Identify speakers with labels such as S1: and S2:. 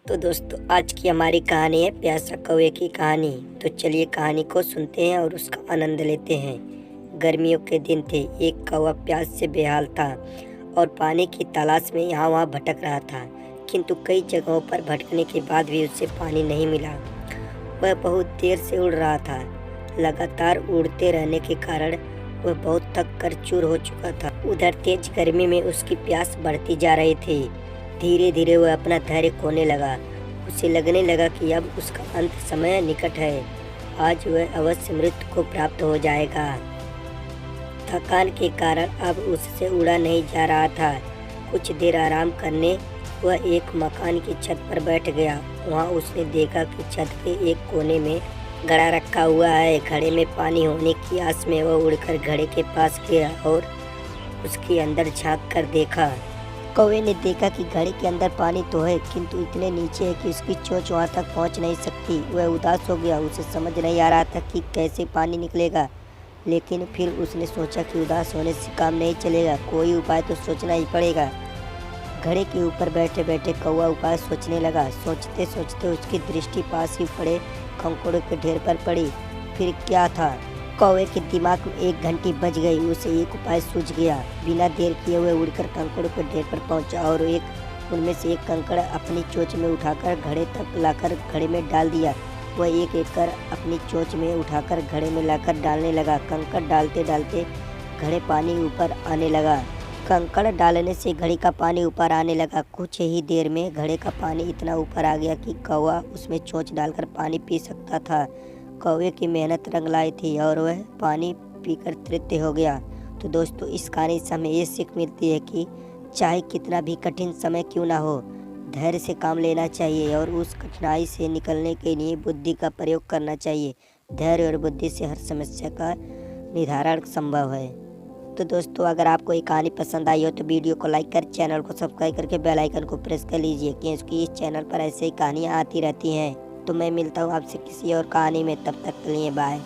S1: तो दोस्तों आज की हमारी कहानी है प्यासा कौवे की कहानी। तो चलिए कहानी को सुनते हैं और उसका आनंद लेते हैं। गर्मियों के दिन थे। एक कौवा प्यास से बेहाल था और पानी की तलाश में यहाँ वहाँ भटक रहा था, किंतु कई जगहों पर भटकने के बाद भी उसे पानी नहीं मिला। वह बहुत देर से उड़ रहा था। लगातार उड़ते रहने के कारण वह बहुत थक कर चूर हो चुका था। उधर तेज गर्मी में उसकी प्यास बढ़ती जा रही थी। धीरे धीरे वह अपना धैर्य खोने लगा। उसे लगने लगा कि अब उसका अंत समय निकट है। आज वह अवश्य मृत्यु को प्राप्त हो जाएगा। थकान के कारण अब उससे उड़ा नहीं जा रहा था। कुछ देर आराम करने वह एक मकान की छत पर बैठ गया। वहाँ उसने देखा कि छत के एक कोने में घड़ा रखा हुआ है। घड़े में पानी होने की आस में वह उड़कर घड़े के पास गया और उसके अंदर झांक कर देखा। कौवे ने देखा कि घड़े के अंदर पानी तो है, किंतु इतने नीचे है कि उसकी चोंच वहाँ तक पहुँच नहीं सकती। वह उदास हो गया। उसे समझ नहीं आ रहा था कि कैसे पानी निकलेगा, लेकिन फिर उसने सोचा कि उदास होने से काम नहीं चलेगा, कोई उपाय तो सोचना ही पड़ेगा। घड़े के ऊपर बैठे बैठे कौवा उपाय सोचने लगा। सोचते सोचते उसकी दृष्टि पास ही पड़े कंकड़ों के ढेर पर पड़ी। फिर क्या था, कौवे के दिमाग में एक घंटी बज गई। उसे एक उपाय सूझ गया। बिना देर किए हुए उड़कर कंकड़ों के ढेर पर पहुंचा और उनमें से एक कंकड़ अपनी चोंच में उठाकर घड़े तक लाकर घड़े में डाल दिया। वह एक एक कर अपनी चोंच में उठाकर घड़े में लाकर डालने लगा। कंकड़ डालते डालते घड़े पानी ऊपर आने लगा। कंकड़ डालने से घड़े का पानी ऊपर आने लगा। कुछ ही देर में घड़े का पानी इतना ऊपर आ गया कि कौवा उसमें चोंच डालकर पानी पी सकता था। कौवे की मेहनत रंग लाई थी और वह पानी पीकर तृप्त हो गया। तो दोस्तों इस कहानी से हमें ये सीख मिलती है कि चाहे कितना भी कठिन समय क्यों ना हो, धैर्य से काम लेना चाहिए और उस कठिनाई से निकलने के लिए बुद्धि का प्रयोग करना चाहिए। धैर्य और बुद्धि से हर समस्या का निर्धारण संभव है। तो दोस्तों अगर आपको ये कहानी पसंद आई हो तो वीडियो को लाइक कर, चैनल को सब्सक्राइब करके बेल आइकन को प्रेस कर लीजिए, क्योंकि इस चैनल पर ऐसे ही कहानियाँ आती रहती हैं। तो मैं मिलता हूँ आपसे किसी और कहानी में, तब तक के लिए बाय।